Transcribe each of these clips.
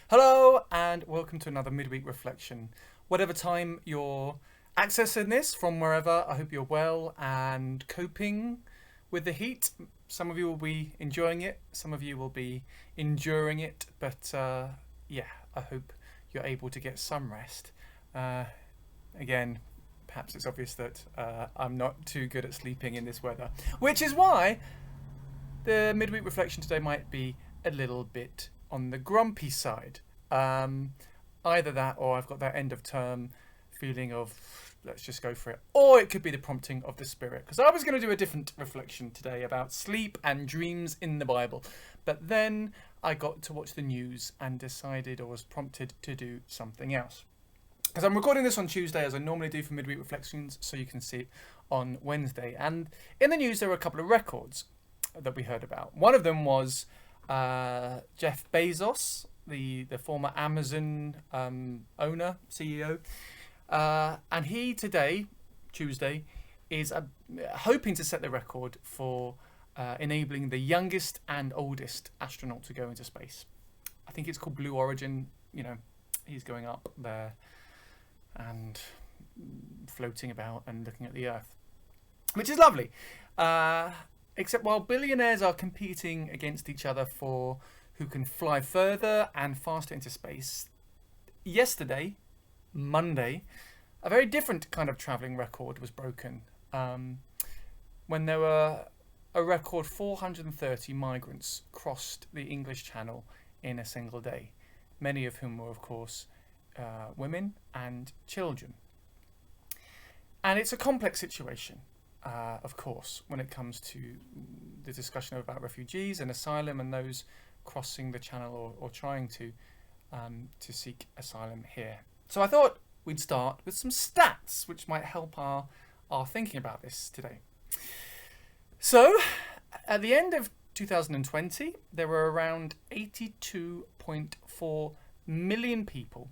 Hello and welcome to another midweek reflection. Whatever time you're accessing this from wherever, I hope you're well and coping with the heat. Some of you will be enjoying it, some of you will be enduring it, but I hope you're able to get some rest. Again, perhaps it's obvious that I'm not too good at sleeping in this weather, which is why the midweek reflection today might be a little bit on the grumpy side. Either that or I've got that end of term feeling of let's just go for it. Or it could be the prompting of the Spirit. Because I was going to do a different reflection today about sleep and dreams in the Bible. But then I got to watch the news and decided or was prompted to do something else. Because I'm recording this on Tuesday as I normally do for midweek reflections, so you can see it on Wednesday. And in the news there were a couple of records that we heard about. One of them was Jeff Bezos, the former Amazon owner, CEO. And he today, Tuesday, is hoping to set the record for enabling the youngest and oldest astronaut to go into space. I think it's called Blue Origin. You know, he's going up there and floating about and looking at the Earth, which is lovely. Except while billionaires are competing against each other for who can fly further and faster into space, yesterday, Monday, a very different kind of travelling record was broken when there were a record 430 migrants crossed the English Channel in a single day, many of whom were, of course, women and children. And it's a complex situation. Of course, when it comes to the discussion about refugees and asylum and those crossing the channel or trying to seek asylum here. So I thought we'd start with some stats which might help our thinking about this today. So at the end of 2020, there were around 82.4 million people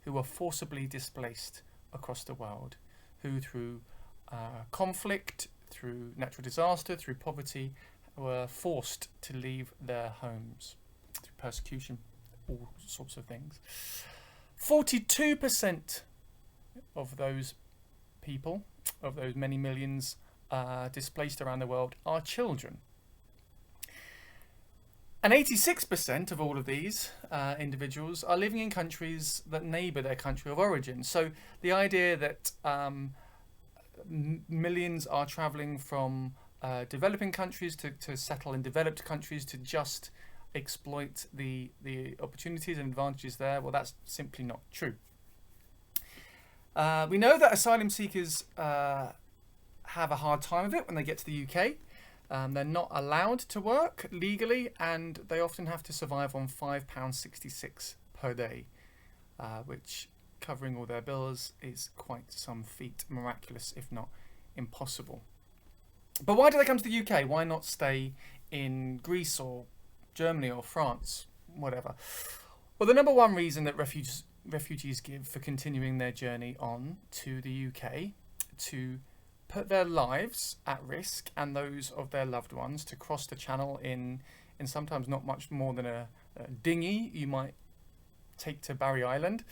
who were forcibly displaced across the world, who through conflict, through natural disaster, through poverty, were forced to leave their homes, through persecution, all sorts of things. 42% of those people, of those many millions displaced around the world, are children. And 86% of all of these individuals are living in countries that neighbour their country of origin. So the idea that millions are travelling from developing countries to settle in developed countries to just exploit the opportunities and advantages there, well, that's simply not true. We know that asylum seekers have a hard time of it when they get to the UK. They're not allowed to work legally, and they often have to survive on £5.66 per day, which, covering all their bills, is quite some feat, miraculous if not impossible. But why do they come to the UK? Why not stay in Greece or Germany or France, whatever? Well, the number one reason that refugees give for continuing their journey on to the UK, to put their lives at risk and those of their loved ones, to cross the channel in sometimes not much more than a dinghy you might take to Barry Island.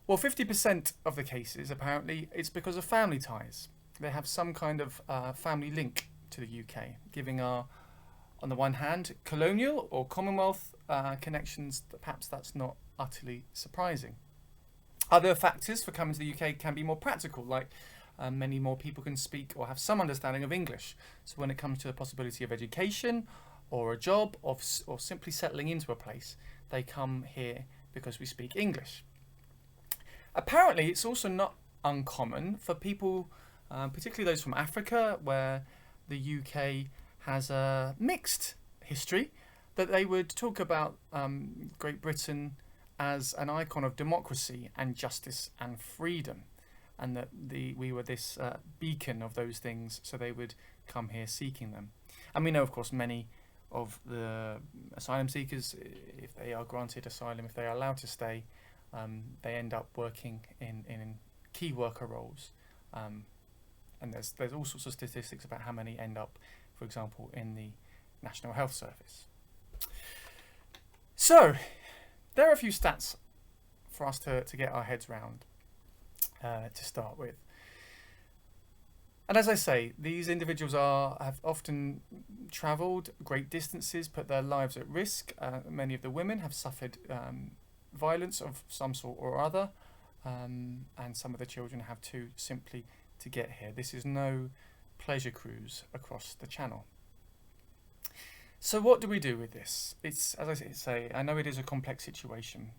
Well, 50% of the cases, apparently, it's because of family ties. They have some kind of family link to the UK, giving on the one hand, colonial or Commonwealth connections. Perhaps that's not utterly surprising. Other factors for coming to the UK can be more practical, like many more people can speak or have some understanding of English. So when it comes to the possibility of education or a job or simply settling into a place, they come here because we speak English. Apparently, it's also not uncommon for people, particularly those from Africa, where the UK has a mixed history, that they would talk about Great Britain as an icon of democracy and justice and freedom, and that we were this beacon of those things, so they would come here seeking them. And we know, of course, many of the asylum seekers, if they are granted asylum, if they are allowed to stay, they end up working in key worker roles. And there's all sorts of statistics about how many end up, for example, in the National Health Service. So, there are a few stats for us to get our heads round to start with. And as I say, these individuals have often travelled great distances, put their lives at risk. Many of the women have suffered violence of some sort or other, and some of the children have too, simply to get here. This is no pleasure cruise across the channel. So what do we do with this? It's, as I say, I know it is a complex situation.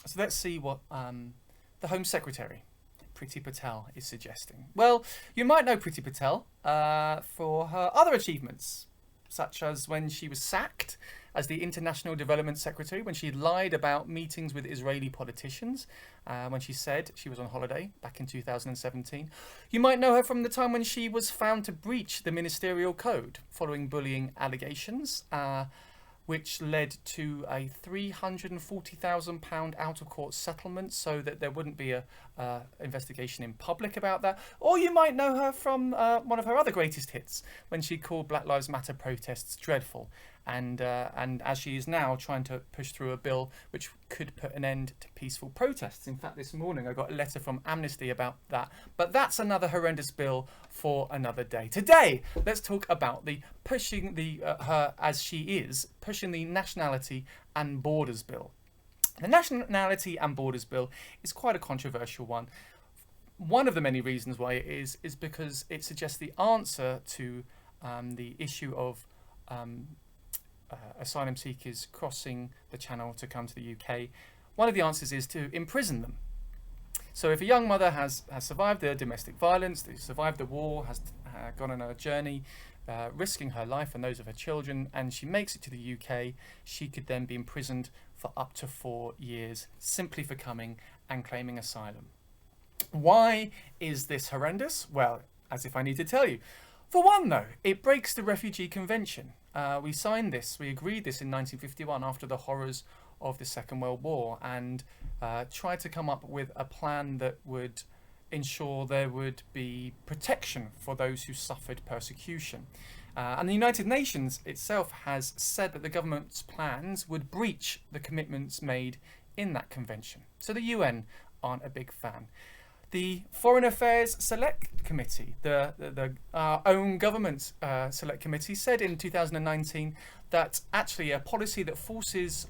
So let's see what the Home Secretary, Priti Patel, is suggesting. Well, you might know Priti Patel for her other achievements, such as when she was sacked as the International Development Secretary, when she lied about meetings with Israeli politicians, when she said she was on holiday back in 2017. You might know her from the time when she was found to breach the ministerial code following bullying allegations, which led to a £340,000 out-of-court settlement so that there wouldn't be a investigation in public about that. Or you might know her from one of her other greatest hits, when she called Black Lives Matter protests dreadful. And as she is now trying to push through a bill which could put an end to peaceful protests. In fact, this morning I got a letter from Amnesty about that. But that's another horrendous bill for another day. Today, let's talk about the pushing her as she is pushing the Nationality and Borders Bill. The Nationality and Borders Bill is quite a controversial one. One of the many reasons why it is because it suggests the answer to the issue of asylum seekers crossing the channel to come to the UK. One of the answers is to imprison them. So if a young mother has survived the domestic violence, survived the war, has gone on a journey, risking her life and those of her children, and she makes it to the UK, she could then be imprisoned for up to 4 years simply for coming and claiming asylum. Why is this horrendous? Well, as if I need to tell you. For one, though, it breaks the Refugee Convention. We signed this, we agreed this in 1951 after the horrors of the Second World War, and tried to come up with a plan that would ensure there would be protection for those who suffered persecution. And the United Nations itself has said that the government's plans would breach the commitments made in that convention. So the UN aren't a big fan. The Foreign Affairs Select Committee, our own government Select Committee, said in 2019 that actually a policy that forces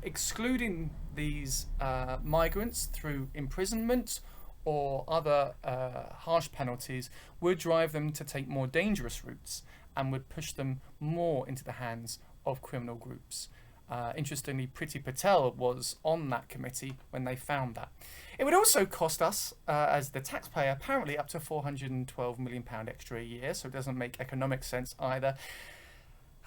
excluding these migrants through imprisonment or other harsh penalties would drive them to take more dangerous routes and would push them more into the hands of criminal groups. Interestingly, Priti Patel was on that committee when they found that. It would also cost us, as the taxpayer, apparently up to £412 million extra a year, so it doesn't make economic sense either.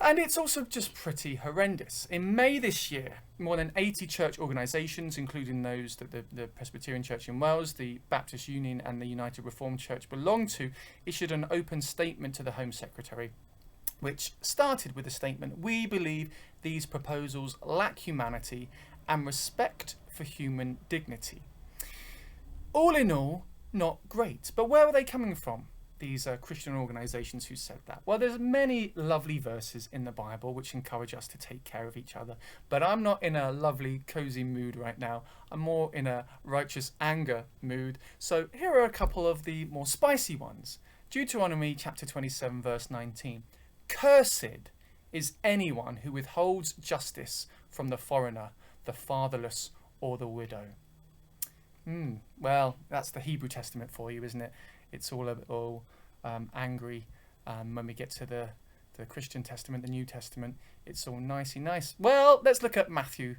And it's also just pretty horrendous. In May this year, more than 80 church organisations, including those that the Presbyterian Church in Wales, the Baptist Union and the United Reformed Church belong to, issued an open statement to the Home Secretary, which started with the statement, "We believe these proposals lack humanity and respect for human dignity." All in all, not great. But where are they coming from, these Christian organisations who said that? Well, there's many lovely verses in the Bible which encourage us to take care of each other. But I'm not in a lovely, cosy mood right now. I'm more in a righteous anger mood. So here are a couple of the more spicy ones. Deuteronomy chapter 27, verse 19. "Cursed is anyone who withholds justice from the foreigner, the fatherless, or the widow." Well, that's the Hebrew Testament for you, isn't it? It's all angry. When we get to the Christian Testament, the New Testament, it's all nicey nice. Well, let's look at Matthew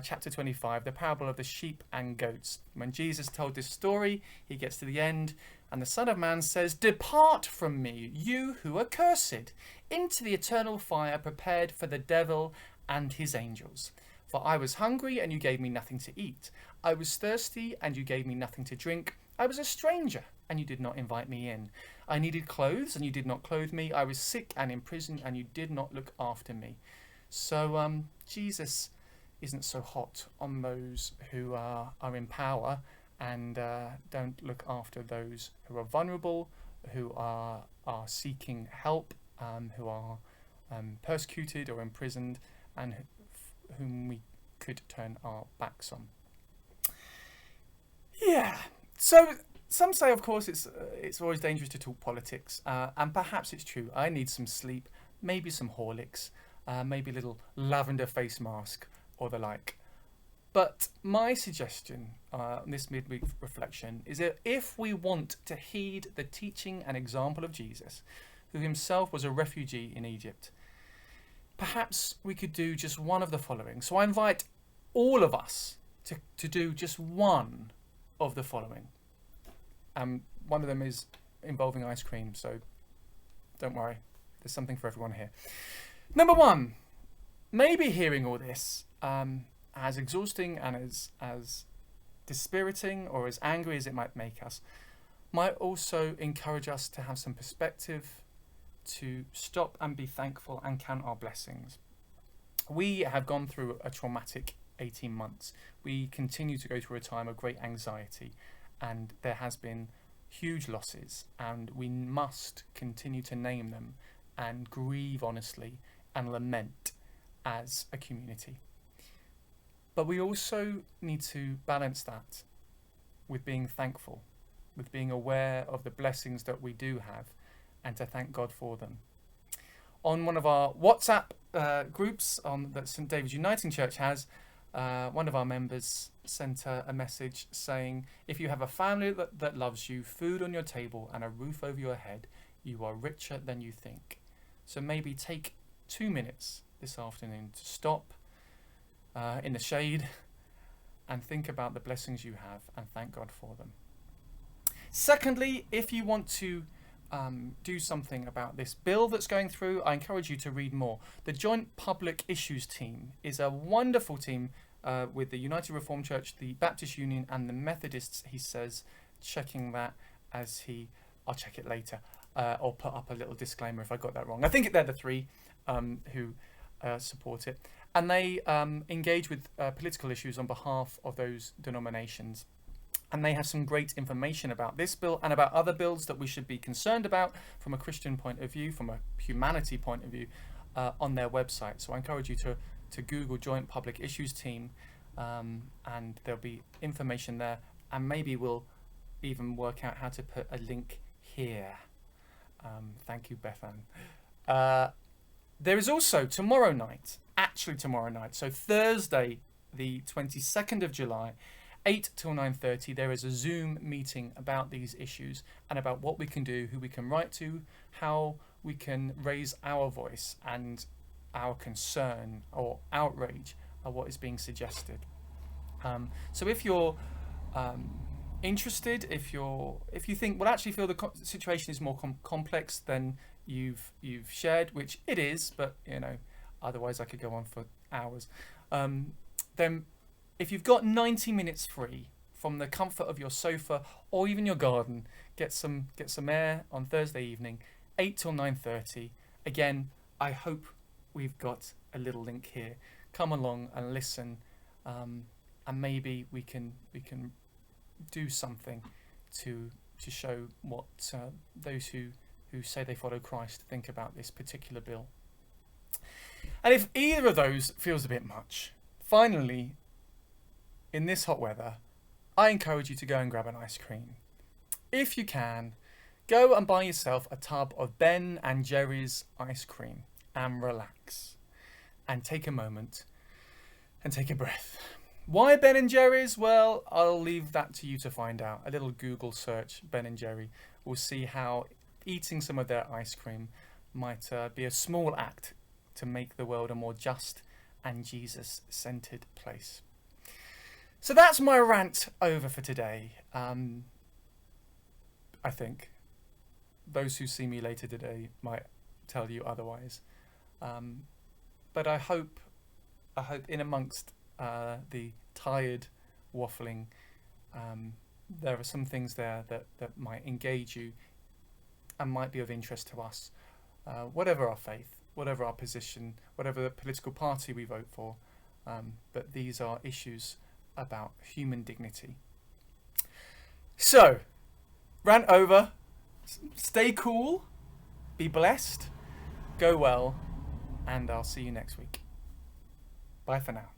chapter 25, the parable of the sheep and goats. When Jesus told this story, he gets to the end, and the Son of Man says, "Depart from me, you who are cursed, into the eternal fire prepared for the devil and his angels. For I was hungry, and you gave me nothing to eat. I was thirsty, and you gave me nothing to drink. I was a stranger, and you did not invite me in. I needed clothes, and you did not clothe me. I was sick and in prison, and you did not look after me." So Jesus isn't so hot on those who are in power and don't look after those who are vulnerable, who are seeking help, who are persecuted or imprisoned, and whom we could turn our backs on. Yeah. So some say, of course, it's always dangerous to talk politics, and perhaps it's true. I need some sleep, maybe some Horlicks, maybe a little lavender face mask or the like. But my suggestion on this midweek reflection is that if we want to heed the teaching and example of Jesus, who himself was a refugee in Egypt, perhaps we could do just one of the following. So I invite all of us to do just one of the following. One of them is involving ice cream, so don't worry, there's something for everyone here. Number one, maybe hearing all this, as exhausting and as dispiriting or as angry as it might make us, might also encourage us to have some perspective, to stop and be thankful and count our blessings. We have gone through a traumatic 18 months. We continue to go through a time of great anxiety, and there has been huge losses, and we must continue to name them and grieve honestly and lament as a community. But we also need to balance that with being thankful, with being aware of the blessings that we do have, and to thank God for them. On one of our WhatsApp groups that St David's Uniting Church has, one of our members sent a message saying, if you have a family that loves you, food on your table and a roof over your head, you are richer than you think. So maybe take 2 minutes this afternoon to stop in the shade and think about the blessings you have and thank God for them. Secondly, if you want to do something about this bill that's going through, I encourage you to read more. The Joint Public Issues team is a wonderful team with the United Reformed Church, the Baptist Union and the Methodists, he says, checking that I'll check it later, or put up a little disclaimer if I got that wrong. I think they're the three who support it. And they engage with political issues on behalf of those denominations. And they have some great information about this bill and about other bills that we should be concerned about from a Christian point of view, from a humanity point of view, on their website. So I encourage you to Google Joint Public Issues Team, and there'll be information there. And maybe we'll even work out how to put a link here. Thank you, Bethan. There is also tomorrow night, so Thursday, the 22nd of July, 8 till 9:30, there is a Zoom meeting about these issues and about what we can do, who we can write to, how we can raise our voice and our concern or outrage at what is being suggested. So if you're interested, if you think, well, actually feel the situation is more complex than you've shared, which it is, but otherwise I could go on for hours, then if you've got 90 minutes free from the comfort of your sofa or even your garden, get some air on Thursday evening, 8 till 9:30. Again, I hope we've got a little link here. Come along and listen, and maybe we can do something to show what those who say they follow Christ think about this particular bill. And if either of those feels a bit much, finally, in this hot weather, I encourage you to go and grab an ice cream. If you can, go and buy yourself a tub of Ben and Jerry's ice cream and relax and take a moment and take a breath. Why Ben and Jerry's? Well, I'll leave that to you to find out. A little Google search, Ben and Jerry, will see how eating some of their ice cream might be a small act to make the world a more just and Jesus-centered place. So that's my rant over for today. I think those who see me later today might tell you otherwise. But I hope in amongst the tired waffling, there are some things there that might engage you and might be of interest to us, whatever our faith, whatever our position, whatever the political party we vote for. But these are issues about human dignity. So, rant over. Stay cool, be blessed, go well, and I'll see you next week. Bye for now.